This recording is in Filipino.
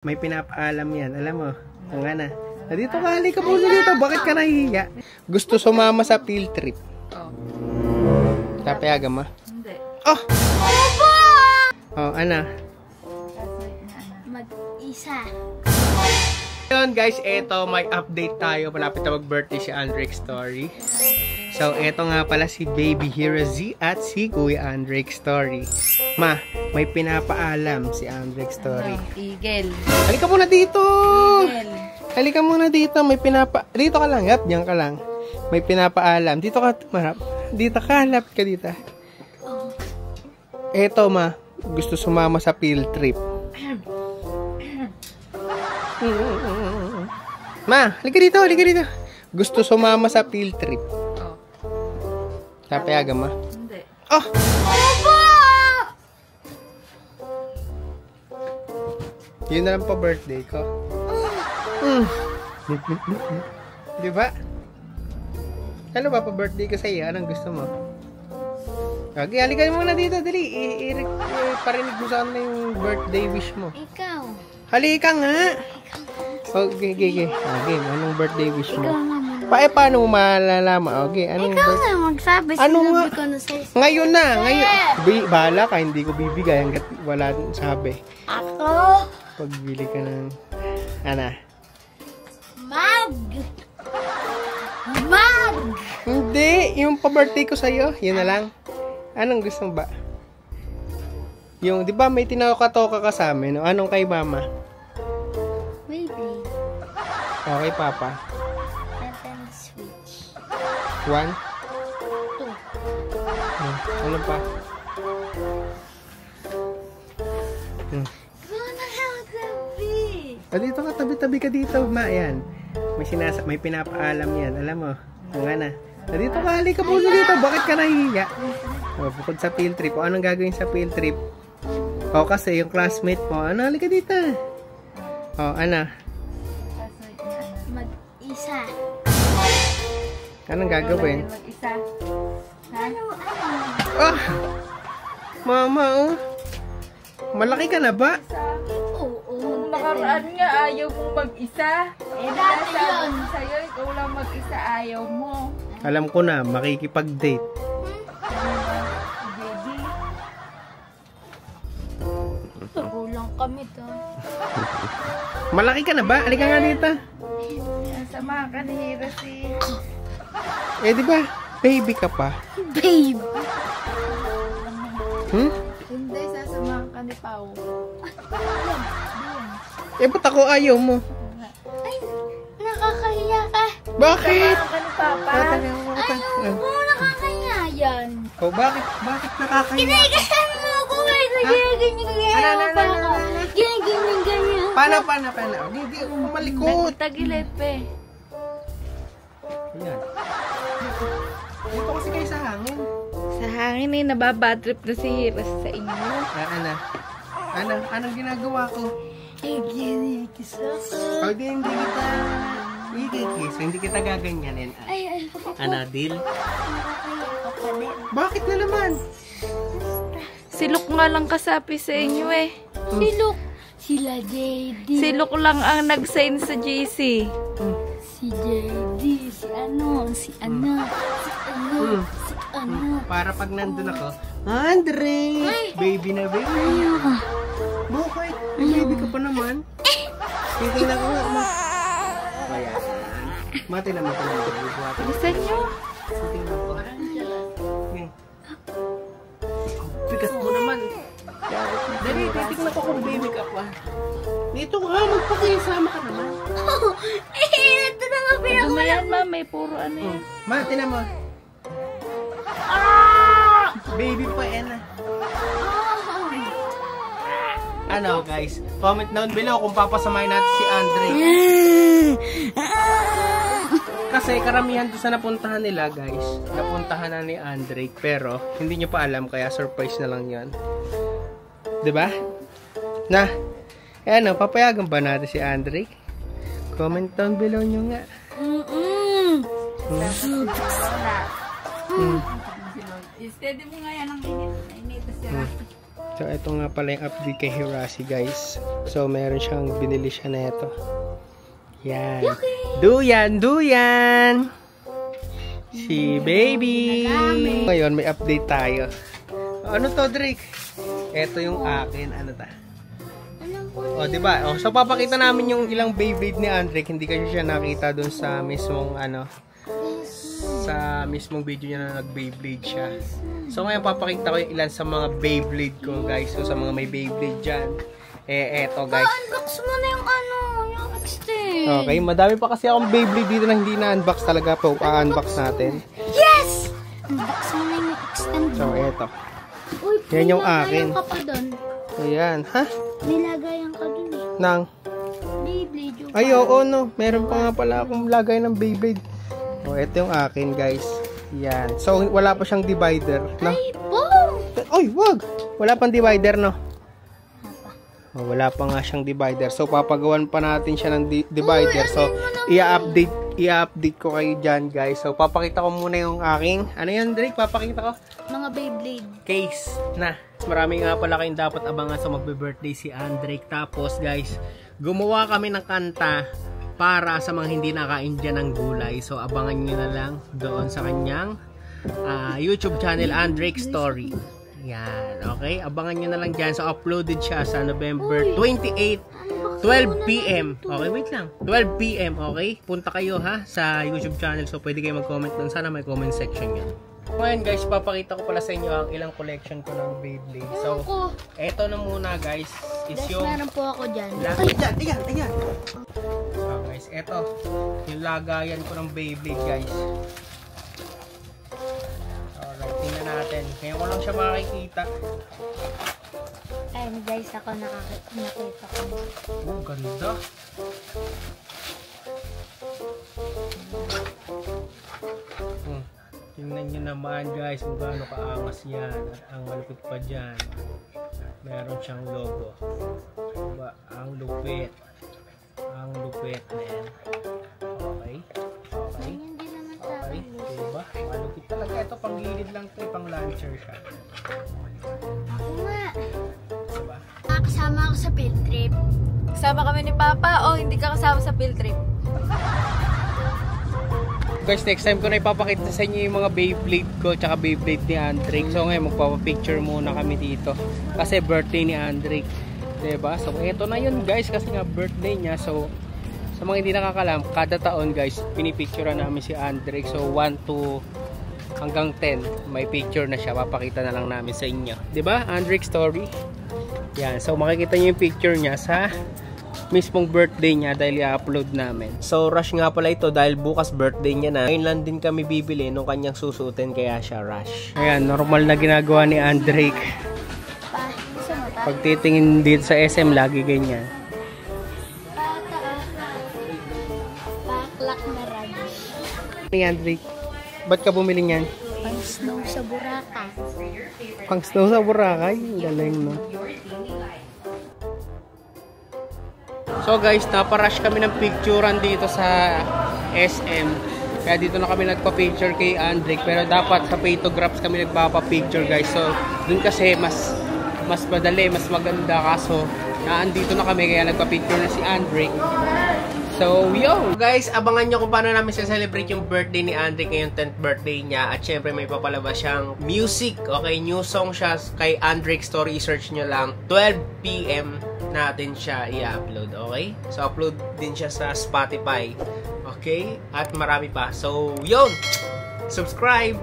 May pinapaalam yan. Alam mo, ang ana. Dito ka, halika muna dito. Bakit ka nahihiya? Gusto sumama sa field trip. Oh. Kapayagan mo? Hindi. Oh! Oh, ana. Mag-isa. Yun guys, eto may update tayo. Malapit na mag-birthday si Andrek Story. So, eto nga pala si Baby Hero Z at si Kuya Andrek Story. Ma, may pinapaalam si Andrek Story. Eagle. Halika muna dito! Eagle. Halika muna dito. May dito ka lang, yap. Diyan ka lang. May pinapaalam. Dito ka, marap. Dito ka, halap ka dito. Eto ma, gusto sumama sa field trip. Ma, halika dito, halika dito. Gusto sumama sa field trip. Oh. Kapayagan mo? Hindi. Oh! Yun na lang pa birthday ko. Di ba? Ano ba pa birthday ko sa'yo? Anong gusto mo? Okay, halika muna dito. Dali. Parinig mo saan na yung birthday wish mo. Ikaw. Halika nga. Okay. Okay, anong birthday wish mo? Ikaw nga muna. Paano mo malalaman? Okay, anong Ikaw nga magsabi. Ano nga? Sinabi ko na sa'yo. Ngayon na. Ngayon. Bahala ka. Hindi ko bibigay hanggat wala sabi. Ako. Pagbili ka ng... Ana? Mag! Hindi. Yung pa-birthday ko sa'yo. Yun na lang. Anong gusto mo ba? Yung, di ba may tinawaka-toka ka sa amin? No? Anong kay mama? Maybe. Okay, papa. Nintendo Switch. 1? 2. Ano pa? Dito ka, tabi-tabi ka dito, ma. Yan. May pinapaalam yan. Alam mo, ang ana. Dito ka, halika muna dito. Bakit ka nahihiya? Oh, bukod sa field trip. O, anong gagawin sa field trip? O, kasi yung classmate mo. Ano, halika dito. O, ano? Mag-isa. Anong gagawin? Mag-isa. Ano? Oh! Mama, oh. Malaki ka na ba? Oo. Nakaraan nga ayaw mong mag-isa. Dati yun. Sa'yo, ikaw lang mag-isa, ayaw mo. Alam ko na, makikipag-date. Baby. Kulang kami to. Malaki ka na ba? Halika nga dito. Sama ka ni Hira si... Eh, di ba? Baby ka pa. Babe. Hindi, sasamahan ka ni Pao. Eh, ba't ako ayaw mo? Ay, nakakahiya ka. Bakit? Sasamahan ka ni Papa. Ayaw mo, nakakahiya yan. Oh, bakit? Bakit nakakahiya? Kinaigasan mo ako eh. Ganyan-ganyan pa ako. Ganyan-ganyan. Paano? Hindi, malikot. Tagilid, pe. Ayan. Dito kasi kayo sa hangin. Sa hangin eh, nababatrip na si Hira sa inyo. Anong ginagawa ko? Igigis ako. Pag hindi kita ikikis, hindi kita gaganyanin. Ay. Ano, deal? Nakakahiya ka pa din. Bakit na naman? Silok nga lang kasapi sa inyo eh. Silok. Sila JD. Silok lang ang nag-sign sa GC. Si JD. Si ano. Para pag nandun ako, Andre! Baby na baby. Bakit? May baby ka pa naman. Titignan ko nga, ma. Kaya. Mati na. Bilisan nyo. Titignan ko. Okay. Bigat mo naman. Dali, titignan ko kung baby ka pa. Dito ka, magpakisama ka naman. Ito na nga Ano na yan, ma? May puro ano yan. Ma, tinan mo. Baby pa yan ah. Ano guys, comment down below kung papasamahin natin si Andre. Kasi karamihan doon sa napuntahan nila guys, napuntahan na ni Andre, pero hindi nyo pa alam kaya surprise na lang yan. Diba? Na, ano, papayagan ba natin si Andre? Comment down below nyo nga. Steady mo nga yan ang init. Init siya. So, ito nga pala yung update kay Hirasi, guys. So, meron siyang binili siya na ito. Yan. Duyan! Si baby! Ngayon, may update tayo. Ano to, Drake? Ito yung akin. Ano ta? O, diba? O, so, papakita namin yung ilang Beyblade ni Andrick. Hindi kasi siya nakita dun sa mismong, sa mismong video niya na nag-Beyblade siya. So, ngayon, papakita ko yung ilan sa mga Beyblade ko, guys. So, sa mga may Beyblade dyan. Eto, guys. unbox mo na yung yung extend. Okay, madami pa kasi akong Beyblade dito na hindi na-unbox talaga po. unbox natin. Yes! Unbox mo na yung extend. So, eto. Uy, Yan yung akin. Ka pa doon. Ayan. Ha? Nilagayan ka dun eh. Nang? Beyblade yung Ay, oo, no. Meron pa nga pala akong lagay ng Beyblade. O, ito yung akin, guys. Yan. So, wala pa siyang divider. No? Ay, boom! Ay, wag! Wala pang divider, no? O, wala pa nga siyang divider. So, papagawan pa natin siya ng divider. So, i-update ko kayo dyan, guys. So, papakita ko muna yung aking, ano yan, Drake? Papakita ko? Mga Beyblade. Case na. Marami nga pala kayong dapat abangan sa magbe-birthday si Andrick. Tapos, guys, gumawa kami ng kanta para sa mga hindi nakain dyan ng gulay. So, abangan nyo na lang doon sa kanyang YouTube channel, Andrick Story. Yan, okay? Abangan nyo na lang dyan. So, uploaded siya sa November 28, 12 p.m. Okay, wait lang. 12 p.m. Okay? Punta kayo ha sa YouTube channel. So, pwede kayo mag-comment doon. Sana may comment section yan. Ngayon, guys, papakita ko pala sa inyo ang ilang collection ko ng Beyblade. So, eto na muna, guys. Is yung... Meron po ako dyan. Ayan. So, guys, eto. Yung lagayan ko ng Beyblade, guys. Alright, tingnan natin. Ngayon ko lang siya makikita. Ayun guys, ako nakita ko. Oh, ganda. Tingnan nyo naman, guys, kung gaano kaangas yan. At ang malupit pa dyan. Meron siyang logo. Diba? Ang lupit. Ang lupit na yan. Okay. Okay. Hindi naman sa Okay. akin. Diba? Malupit talaga. Ito, pang gilid lang ito. Pang launcher siya. Ako nga. Diba? Nakasama ako sa field trip. Kasama kami ni Papa o hindi ka kasama sa field trip? Guys, next time ko na ipapakita sa inyo yung mga Beyblade ko tsaka Beyblade ni Andrick. So ngayon magpapapicture muna kami dito kasi birthday ni Andrick, diba? So eto na yun, guys, kasi nga birthday niya. So sa mga hindi nakakalam, kada taon, guys, pinipicture namin si Andrick. So 1 to hanggang 10 may picture na siya, papakita na lang namin sa inyo, diba? Andrick Story. Yan, so makikita niyo yung picture niya sa mismong birthday niya dahil i-upload namin. So, rush nga pala ito dahil bukas birthday niya na. Ngayon lang din kami bibili nung kanyang susutin kaya siya rush. Ayan, normal na ginagawa ni Andrick. Pag titingin dito sa SM, lagi ganyan. Paklak na rado. Ni Andrick, ba't ka bumili niyan? Pang snow sa Boracay. Pang snow sa Boracay? Galing, no? So guys, naparush kami ng picturean dito sa SM. Kaya dito na kami nagpa-picture kay Andrick. Pero dapat sa Photographs kami nagpapa-picture, guys. So, dun kasi mas madali, mas maganda. Kaso, naandito na kami kaya nagpa-picture na si Andrick. So, yo! Guys, abangan nyo kung paano namin celebrate yung birthday ni Andrick ngayong 10th birthday niya. At syempre, may papalabas siyang music. Okay, new song siya kay Andrick Story. Search nyo lang. 12 p.m. natin siya i-upload, okay? So, upload din siya sa Spotify, okay? At marami pa. So, yun! Subscribe!